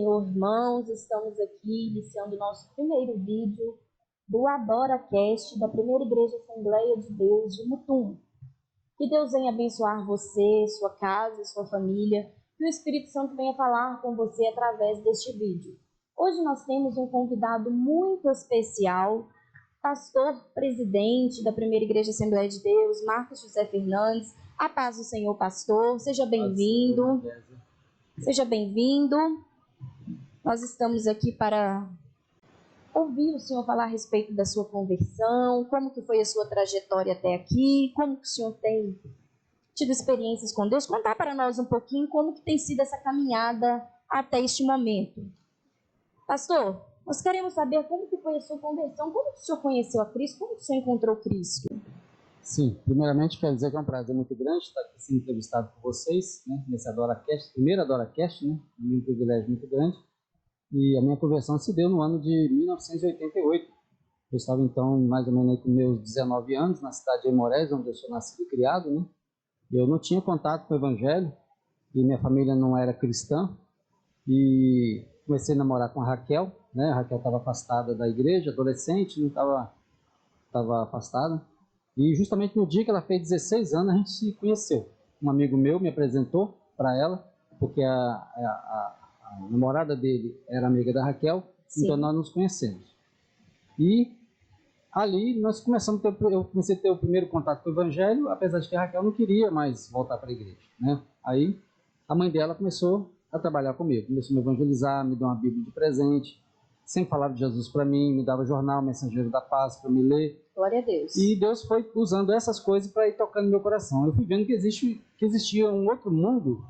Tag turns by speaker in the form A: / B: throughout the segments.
A: Senhor, irmãos. Estamos aqui iniciando o nosso primeiro vídeo do AdoraCast da Primeira Igreja Assembleia de Deus de Mutum. Que Deus venha abençoar você, sua casa, sua família, que o Espírito Santo venha falar com você através deste vídeo. Hoje nós temos um convidado muito especial, pastor presidente da Primeira Igreja Assembleia de Deus, Marcos José Fernandes. A paz do Senhor, pastor. Seja bem-vindo. Seja bem-vindo. Nós estamos aqui para ouvir o Senhor falar a respeito da sua conversão, como que foi a sua trajetória até aqui, como que o Senhor tem tido experiências com Deus, contar para nós um pouquinho como que tem sido essa caminhada até este momento. Pastor, nós queremos saber como que foi a sua conversão, como que o Senhor conheceu a Cristo, como que o Senhor encontrou Cristo?
B: Sim, primeiramente quero dizer que é um prazer muito grande estar aqui sendo entrevistado por vocês, né, nesse AdoraCast, primeiro AdoraCast, né, um privilégio muito grande. E a minha conversão se deu no ano de 1988. Eu estava então mais ou menos aí com meus 19 anos, na cidade de Aimorés, onde eu sou nascido e criado, né. Eu não tinha contato com o Evangelho, e minha família não era cristã, e comecei a namorar com a Raquel, né, a Raquel estava afastada da igreja, adolescente, não estava afastada. E justamente no dia que ela fez 16 anos, a gente se conheceu. Um amigo meu me apresentou para ela, porque a namorada dele era amiga da Raquel, Sim. Então nós nos conhecemos. E ali nós começamos eu comecei a ter o primeiro contato com o Evangelho, apesar de que a Raquel não queria mais voltar para a igreja, né? Aí a mãe dela começou a trabalhar comigo, começou a me evangelizar, me deu uma Bíblia de presente, sempre falava de Jesus para mim, me dava jornal, Mensageiro da Paz para me ler.
A: Glória a Deus.
B: E Deus foi usando essas coisas para ir tocando no meu coração. Eu fui vendo que existia um outro mundo,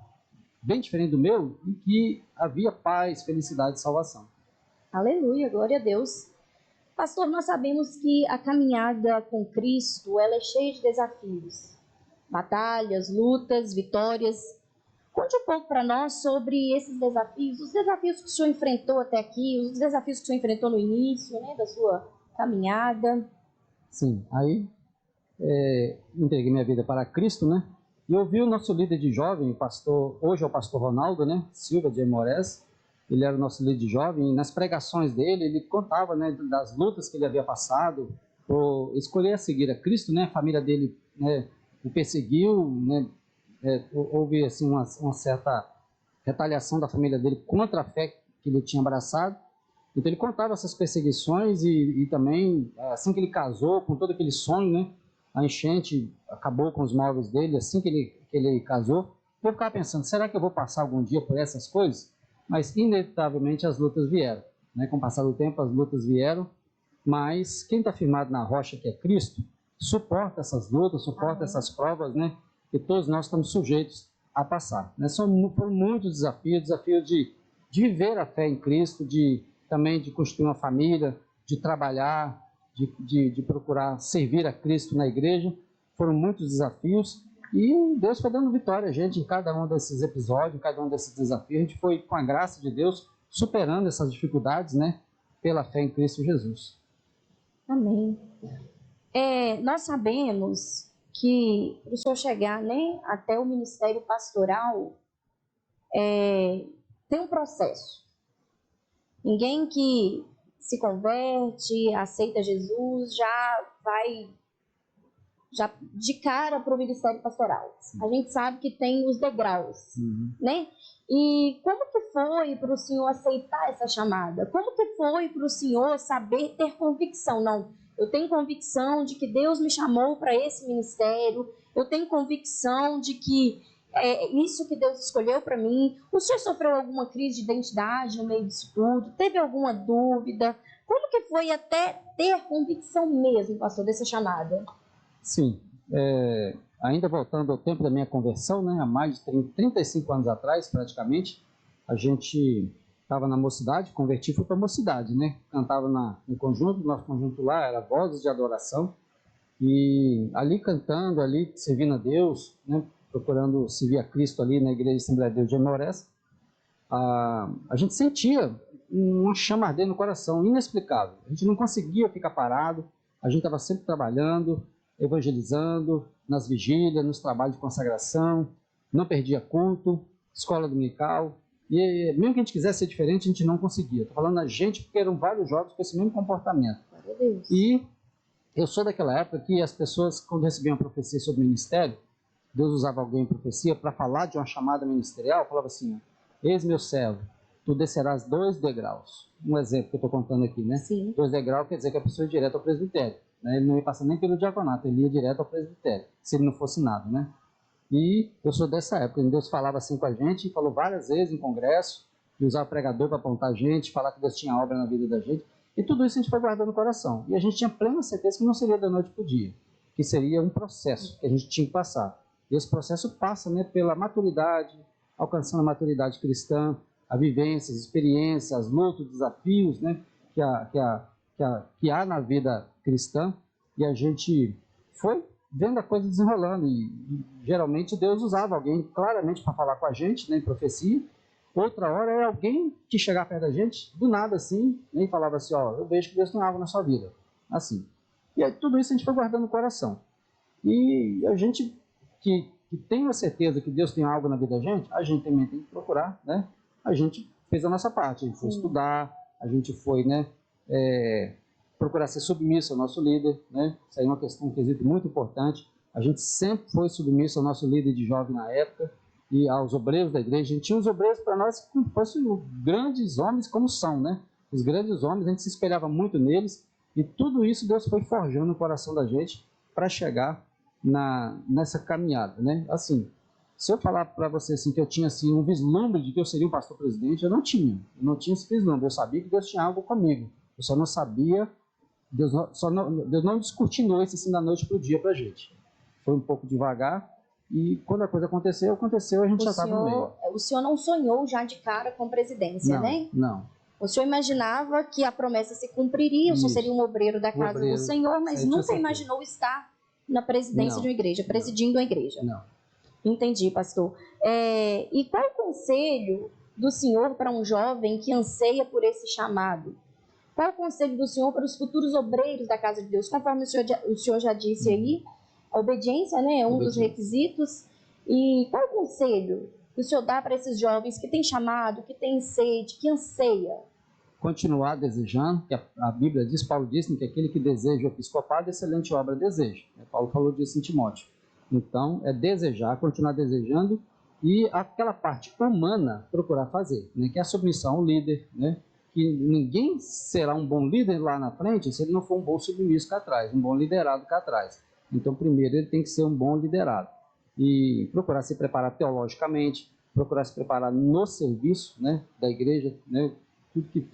B: bem diferente do meu, em que havia paz, felicidade e salvação.
A: Aleluia, glória a Deus. Pastor, nós sabemos que a caminhada com Cristo, ela é cheia de desafios. Batalhas, lutas, vitórias. Conte um pouco para nós sobre esses desafios, os desafios que o Senhor enfrentou até aqui, os desafios que o Senhor enfrentou no início, né, da sua caminhada.
B: Sim, aí entreguei minha vida para Cristo, né? E eu vi o nosso líder de jovem, o pastor, hoje é o pastor Ronaldo, né? Silva de Aimorés. Ele era o nosso líder de jovem, e nas pregações dele, ele contava, né, das lutas que ele havia passado por escolher a seguir a Cristo, né? A família dele, né, o perseguiu, né? Houve assim uma certa retaliação da família dele contra a fé que ele tinha abraçado. Então ele contava essas perseguições e também, assim que ele casou, com todo aquele sonho, né? A enchente acabou com os móveis dele, assim que ele casou. Eu ficava pensando, será que eu vou passar algum dia por essas coisas? Mas inevitavelmente as lutas vieram, né? Com o passar do tempo as lutas vieram, mas quem está firmado na rocha que é Cristo, suporta essas lutas, suporta essas provas, né? Que todos nós estamos sujeitos a passar, né? Foram muitos desafios de viver a fé em Cristo, também de construir uma família, de trabalhar, de procurar servir a Cristo na igreja. Foram muitos desafios e Deus foi dando vitória a gente em cada um desses episódios, em cada um desses desafios. A gente foi, com a graça de Deus, superando essas dificuldades, né, pela fé em Cristo Jesus.
A: Amém. Nós sabemos que para o senhor chegar, né, até o ministério pastoral, tem um processo. Ninguém que se converte, aceita Jesus, já vai de cara para o ministério pastoral. Sim. A gente sabe que tem os degraus, né? E como que foi para o senhor aceitar essa chamada? Como que foi para o senhor saber ter convicção? Não, eu tenho convicção de que Deus me chamou para esse ministério, eu tenho convicção de que é isso que Deus escolheu para mim. O senhor sofreu alguma crise de identidade no meio disso tudo? Teve alguma dúvida? Como que foi até ter convicção mesmo, pastor, dessa chamada?
B: Sim, ainda voltando ao tempo da minha conversão, né, há mais de 35 anos atrás, praticamente, a gente estava na mocidade, converti, fui para a mocidade, né, cantava no conjunto, nosso conjunto lá era Vozes de Adoração, e ali cantando, ali servindo a Deus, né, procurando servir a Cristo ali na Igreja Assembleia de Deus de Aimorés, a gente sentia uma chama ardendo no coração, inexplicável. A gente não conseguia ficar parado, a gente estava sempre trabalhando, evangelizando, nas vigílias, nos trabalhos de consagração, não perdia culto, escola dominical, E mesmo que a gente quisesse ser diferente, a gente não conseguia. Estou falando a gente porque eram vários jovens com esse mesmo comportamento.
A: Glória a Deus.
B: E eu sou daquela época que as pessoas, quando recebiam uma profecia sobre o ministério, Deus usava alguém em profecia para falar de uma chamada ministerial, falava assim: eis meu servo, tu descerás 2 degraus. Um exemplo que eu estou contando aqui, né?
A: Sim.
B: 2 degraus quer dizer que a pessoa ia direto ao presbitério, né? Ele não ia passar nem pelo diaconato, ele ia direto ao presbitério, se ele não fosse nada, né? E eu sou dessa época, Deus falava assim com a gente, falou várias vezes em congresso, e usava pregador para apontar a gente, falar que Deus tinha obra na vida da gente, e tudo isso a gente foi guardando no coração. E a gente tinha plena certeza que não seria da noite para o dia, que seria um processo que a gente tinha que passar. E esse processo passa, né, pela maturidade, alcançando a maturidade cristã, a vivência, as experiências, as lutas, os desafios, né, que há na vida cristã, e a gente foi vendo a coisa desenrolando, e geralmente Deus usava alguém claramente para falar com a gente, né, em profecia. Outra hora era alguém que chegava perto da gente, do nada assim, né, e falava assim: ó, eu vejo que Deus tem algo na sua vida, assim. E aí, tudo isso a gente foi guardando no coração. E a gente que tem a certeza que Deus tem algo na vida da gente, a gente também tem que procurar, né? A gente fez a nossa parte, a gente foi estudar, a gente foi, né, procurar ser submisso ao nosso líder, né? Isso aí é uma questão, um quesito muito importante. A gente sempre foi submisso ao nosso líder de jovem na época e aos obreiros da igreja. A gente tinha os obreiros para nós como fossem grandes homens como são, né? Os grandes homens, a gente se espelhava muito neles, e tudo isso Deus foi forjando no coração da gente para chegar nessa caminhada, né? Assim, se eu falar para você assim, que eu tinha assim, um vislumbre de que eu seria um pastor presidente, eu não tinha esse vislumbre. Eu sabia que Deus tinha algo comigo, eu só não sabia. Deus não descortinou esse assim da noite para o dia para a gente. Foi um pouco devagar, e quando a coisa aconteceu, a gente já estava no meio.
A: O senhor não sonhou já de cara com presidência,
B: Não,
A: né?
B: não.
A: O senhor imaginava que a promessa se cumpriria, o senhor seria um obreiro da casa do Senhor, mas nunca imaginou estar na presidência de uma igreja, presidindo a igreja.
B: Não.
A: Entendi, pastor. E qual o conselho do senhor para um jovem que anseia por esse chamado? Qual o conselho do senhor para os futuros obreiros da casa de Deus? Conforme o senhor já disse aí, a obediência, né, é um dos requisitos. E qual o conselho que o senhor dá para esses jovens que têm chamado, que têm sede, que anseia?
B: Continuar desejando, que a Bíblia diz, Paulo disse, que aquele que deseja o episcopado, excelente obra deseja. Paulo falou disso em Timóteo. Então, é desejar, continuar desejando, e aquela parte humana procurar fazer, né, que é a submissão ao líder, né, que ninguém será um bom líder lá na frente se ele não for um bom submisso cá atrás, um bom liderado cá atrás. Então, primeiro, ele tem que ser um bom liderado. E procurar se preparar teologicamente, procurar se preparar no serviço, né, da igreja, né, tudo que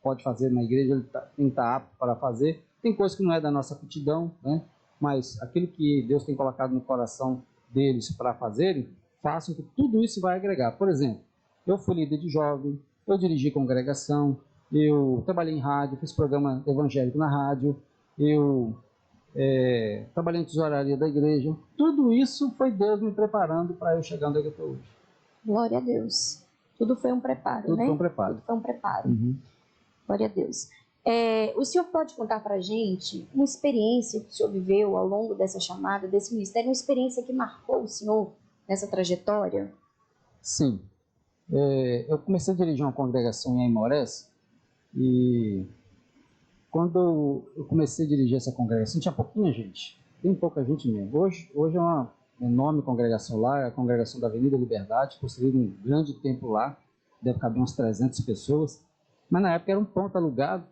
B: pode fazer na igreja, ele tem que estar apto para fazer. Tem coisa que não é da nossa aptidão, né, mas aquilo que Deus tem colocado no coração deles para fazerem, façam, que tudo isso vai agregar. Por exemplo, eu fui líder de jovem, eu dirigi congregação, eu trabalhei em rádio, fiz programa evangélico na rádio, eu trabalhei em tesouraria da igreja. Tudo isso foi Deus me preparando para eu chegar onde eu estou hoje.
A: Glória a Deus. Tudo foi um preparo,
B: Tudo
A: né?
B: foi um preparo.
A: Tudo foi um preparo.
B: Uhum.
A: Glória a Deus. O senhor pode contar para a gente uma experiência que o senhor viveu ao longo dessa chamada, desse ministério, uma experiência que marcou o senhor nessa trajetória?
B: Sim. Eu comecei a dirigir uma congregação em Aimorés, e quando eu comecei a dirigir essa congregação, tinha pouquinha gente, bem pouca gente mesmo. Hoje é uma enorme congregação lá, é a congregação da Avenida Liberdade, construíram um grande templo lá, deve caber umas 300 pessoas, mas na época era um ponto alugado,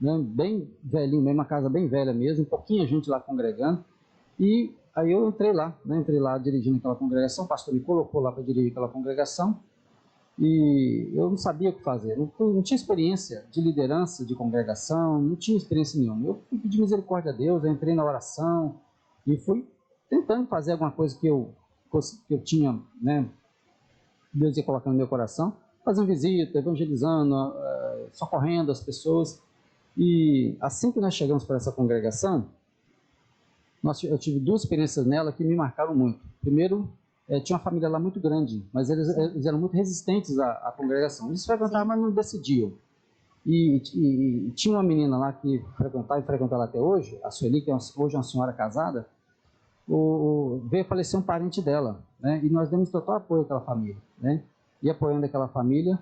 B: né, bem velhinho mesmo, uma casa bem velha mesmo, pouquinha gente lá congregando, e aí eu entrei lá dirigindo aquela congregação, o pastor me colocou lá para dirigir aquela congregação, e eu não sabia o que fazer, não tinha experiência de liderança de congregação, não tinha experiência nenhuma. Eu fui pedir misericórdia a Deus, eu entrei na oração e fui tentando fazer alguma coisa que eu tinha, né, Deus ia colocando no meu coração, fazendo visita, evangelizando, socorrendo as pessoas. E assim que nós chegamos para essa congregação, eu tive 2 experiências nela que me marcaram muito. Primeiro, tinha uma família lá muito grande, mas eles eram muito resistentes à congregação. Eles frequentavam, mas não decidiam. E tinha uma menina lá que frequentava e frequenta lá até hoje, a Sueli, que hoje é uma senhora casada, veio falecer um parente dela, né? E nós demos total apoio àquela família, né? e apoiando aquela família.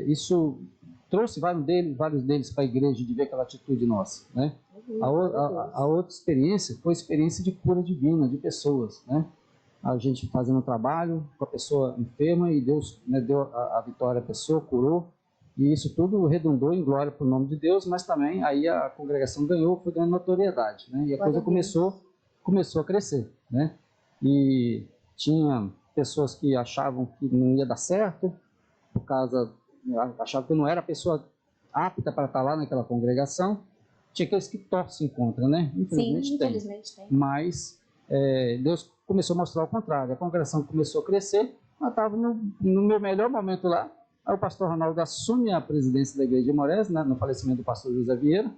B: Isso trouxe vários deles para a igreja de ver aquela atitude nossa, né? A outra experiência foi a experiência de cura divina de pessoas, né? A gente fazendo um trabalho com a pessoa enferma e Deus, né, deu a vitória à pessoa, curou, e isso tudo redundou em glória para o nome de Deus, mas também aí a congregação foi ganhando notoriedade, né? E a coisa começou a crescer, né? E tinha pessoas que achavam que não ia dar certo, por causa, achavam que não era a pessoa apta para estar lá naquela congregação. Tinha aqueles que torcem contra, né?
A: Infelizmente tem.
B: Mas Deus começou a mostrar o contrário. A congregação começou a crescer, eu estava no meu melhor momento lá. Aí o pastor Ronaldo assume a presidência da igreja de Morés, né, no falecimento do pastor José Vieira.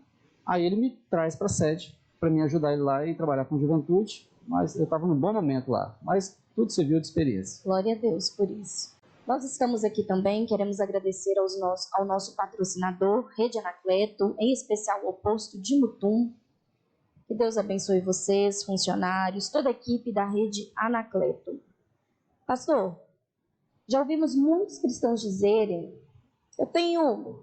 B: Aí ele me traz para a sede, para me ajudar ele lá e trabalhar com juventude. Mas eu estava num bom momento lá. Mas tudo serviu de experiência.
A: Glória a Deus por isso. Nós estamos aqui também, queremos agradecer ao nosso patrocinador, Rede Anacleto, em especial ao posto de Mutum. Que Deus abençoe vocês, funcionários, toda a equipe da Rede Anacleto. Pastor, já ouvimos muitos cristãos dizerem: eu tenho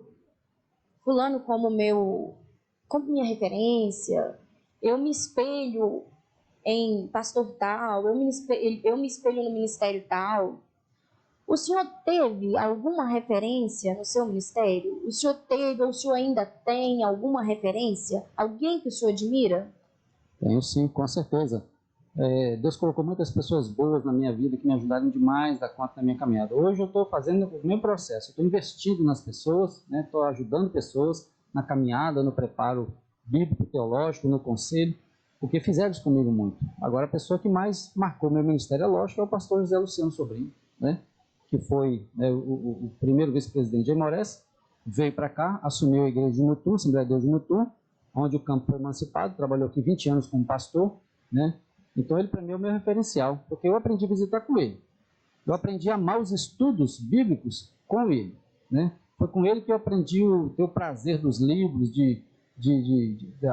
A: fulano como minha referência, eu me espelho em pastor tal, eu me espelho no ministério tal. O senhor teve alguma referência no seu ministério? O senhor teve ou o senhor ainda tem alguma referência? Alguém que o senhor admira?
B: Tenho sim, com certeza. Deus colocou muitas pessoas boas na minha vida que me ajudaram demais da conta na minha caminhada. Hoje eu estou fazendo o meu processo, estou investindo nas pessoas, estou ajudando pessoas na caminhada, no preparo bíblico, teológico, no conselho, porque fizeram isso comigo muito. Agora a pessoa que mais marcou meu ministério, lógico, é o pastor José Luciano Sobrinho, né? Que foi o primeiro vice-presidente de Aimorés, veio para cá, assumiu a igreja de Mutum, Assembleia de Deus de Mutum, onde o campo foi emancipado, trabalhou aqui 20 anos como pastor, né? Então ele para mim é o meu referencial, porque eu aprendi a visitar com ele. Eu aprendi a amar os estudos bíblicos com ele, né? Foi com ele que eu aprendi ter o prazer dos livros,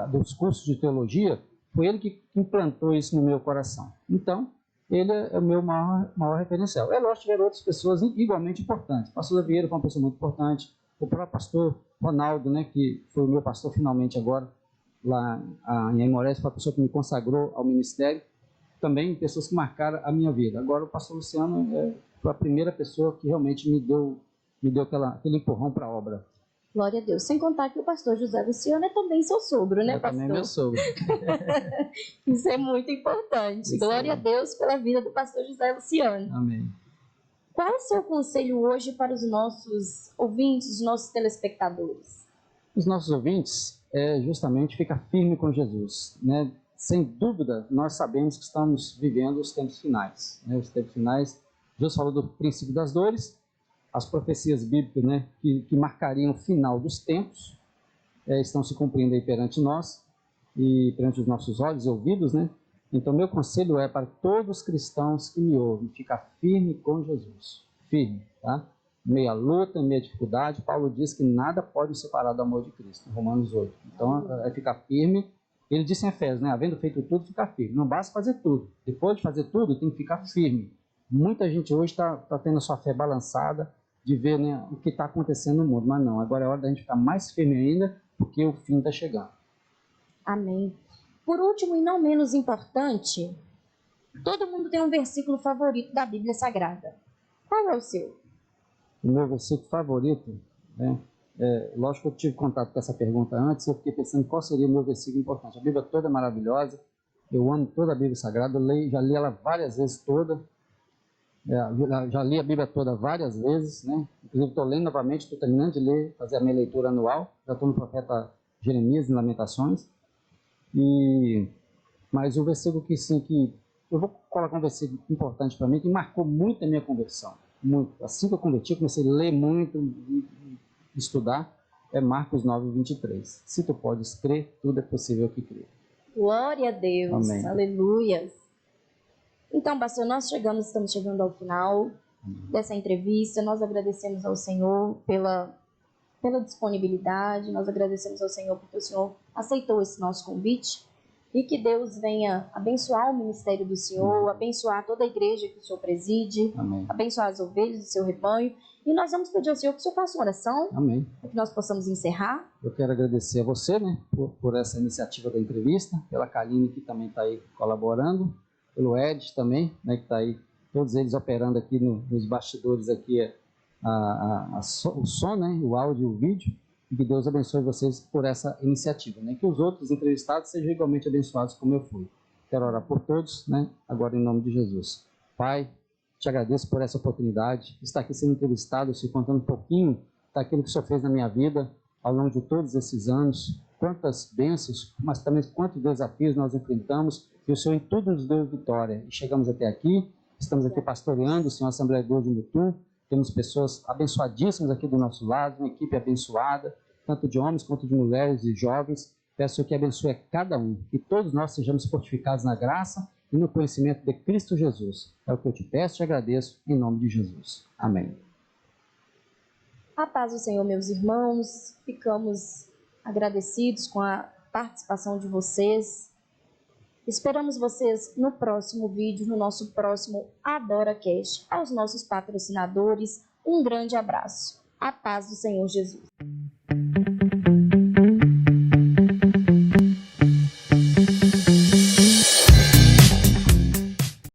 B: dos cursos de teologia. Foi ele que implantou isso no meu coração. Então, ele é o meu maior referencial. É lógico que tiveram outras pessoas igualmente importantes. O pastor Vieira foi uma pessoa muito importante. O próprio pastor Ronaldo, né, que foi o meu pastor finalmente agora, lá em Aimorés, foi a pessoa que me consagrou ao ministério. Também pessoas que marcaram a minha vida. Agora o pastor Luciano foi a primeira pessoa que realmente me deu aquele empurrão para a obra.
A: Glória a Deus. Sem contar que o pastor José Luciano é também seu sogro, né, pastor?
B: Também meu sogro.
A: Isso é muito importante. Isso. Glória a Deus pela vida do pastor José Luciano.
B: Amém.
A: Qual é o seu conselho hoje para os nossos ouvintes, os nossos telespectadores?
B: Os nossos ouvintes justamente ficar firme com Jesus, né? Sem dúvida, nós sabemos que estamos vivendo os tempos finais, né? Os tempos finais, Jesus falou do princípio das dores, as profecias bíblicas, né, que marcariam o final dos tempos, estão se cumprindo aí perante nós e perante os nossos olhos e ouvidos, né? Então, meu conselho é para todos os cristãos que me ouvem, ficar firme com Jesus, firme, tá? Meia luta, meia dificuldade, Paulo diz que nada pode nos separar do amor de Cristo, em Romanos 8. Então, é ficar firme. Ele disse em Efésios, né? Havendo feito tudo, ficar firme. Não basta fazer tudo. Depois de fazer tudo, tem que ficar firme. Muita gente hoje está tendo a sua fé balançada de ver, né, o que está acontecendo no mundo. Mas não, agora é hora da gente ficar mais firme ainda, porque o fim está chegando.
A: Amém. Por último e não menos importante, todo mundo tem um versículo favorito da Bíblia Sagrada. Qual é o seu?
B: O meu versículo favorito, né? Lógico que eu tive contato com essa pergunta antes, eu fiquei pensando qual seria o meu versículo importante. A Bíblia toda é maravilhosa, eu amo toda a Bíblia Sagrada, já li ela várias vezes toda, já li a Bíblia toda várias vezes, né? Inclusive estou lendo novamente, estou terminando de ler, fazer a minha leitura anual, já estou no profeta Jeremias, em Lamentações, mas o versículo que eu vou colocar um versículo importante para mim, que marcou muito a minha conversão, muito. Assim que eu converti, comecei a ler muito, estudar, é Marcos 9, 23. Se tu podes crer, tudo é possível que crê.
A: Glória a Deus.
B: Amém.
A: Aleluia. Então, pastor, estamos chegando ao final dessa entrevista. Nós agradecemos ao Senhor pela disponibilidade, nós agradecemos ao Senhor porque o Senhor aceitou esse nosso convite. E que Deus venha abençoar o ministério do Senhor, abençoar toda a igreja que o Senhor preside,
B: Amém.
A: abençoar as ovelhas do seu rebanho. E nós vamos pedir ao Senhor que o Senhor faça uma oração,
B: Amém.
A: para que nós possamos encerrar.
B: Eu quero agradecer a você, né, por essa iniciativa da entrevista, pela Kaline, que também está aí colaborando, pelo Ed também, né, que está aí, todos eles operando aqui nos bastidores aqui, o som, né, o áudio e o vídeo, e que Deus abençoe vocês por essa iniciativa, né, que os outros entrevistados sejam igualmente abençoados como eu fui. Quero orar por todos, né, agora em nome de Jesus. Pai, te agradeço por essa oportunidade de estar aqui sendo entrevistado, se contando um pouquinho daquilo que o Senhor fez na minha vida ao longo de todos esses anos, quantas bênçãos, mas também quantos desafios nós enfrentamos, e o Senhor em tudo nos deu vitória. E chegamos até aqui, estamos aqui pastoreando o Senhor Assembleia de Deus de Mutum, temos pessoas abençoadíssimas aqui do nosso lado, uma equipe abençoada, tanto de homens quanto de mulheres e jovens. Peço que abençoe a cada um, que todos nós sejamos fortificados na graça e no conhecimento de Cristo Jesus. É o que eu te peço e te agradeço, em nome de Jesus. Amém.
A: A paz do Senhor, meus irmãos. Ficamos agradecidos com a participação de vocês. Esperamos vocês no próximo vídeo, no nosso próximo AdoraCast. Aos nossos patrocinadores, um grande abraço. A paz do Senhor Jesus.